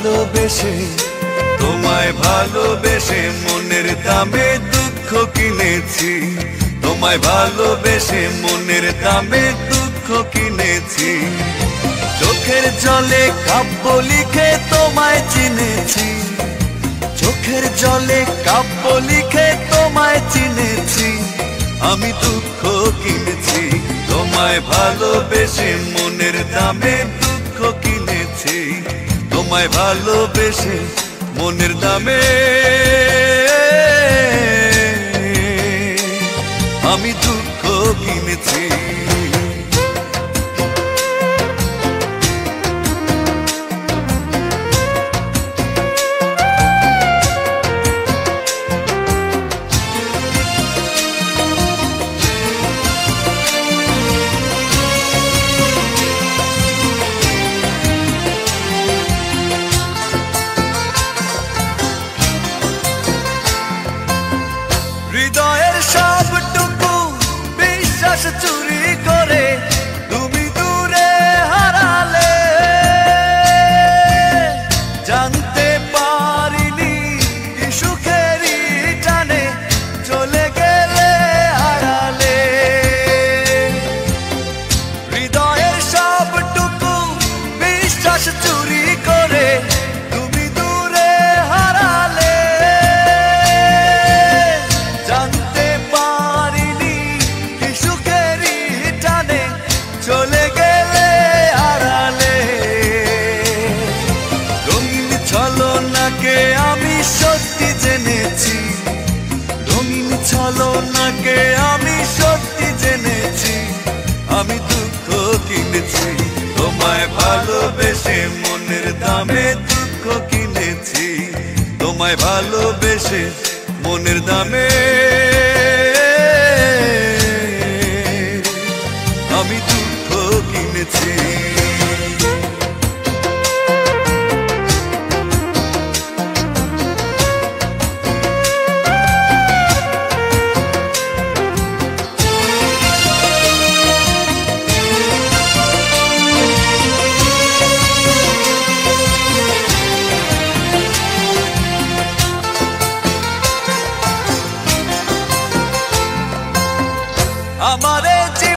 ভালোবেসে তোমায় ভালোবেসে মনের দামে দুঃখ কিনেছি, তোমায় ভালোবেসে মনের দামে দুঃখ কিনেছি। চোখের জলে কাব্য লিখে তোমায় চিনেছি, চোখের জলে কাব্য লিখে তোমায় চিনেছি। আমি দুঃখ কিনেছি তোমায় ভালোবেসে মনের দামে দুঃখ কিনেছি, তোমায় ভালোবেসে মনের দামে আমি দুঃখ কিনেছি। হৃদয়ের সবটুকু বিশ্বাস চুরি করে তুমি দূরে হারালে, জানতে পারিনি কি সুখেরই টানে চলে গেলে হারালে। হৃদয়ের সবটুকু বিশ্বাস চুরি করে তুমি দূরে হারালে, জানতে পারিনি কি সুখেরই টানে চলে গেলে হারালে। রঙিন ছলনাকে আমি সত্যি জেনেছি, রঙিন ছলনাকে আমি সত্যি জেনেছি। আমি দুঃখ কিনেছি তোমায় ভালোবেসে মনের দামে দুঃখ কিনেছি, তোমায় ভালোবেসে মনের দামে আমি দুঃখ কিনেছি। আমারে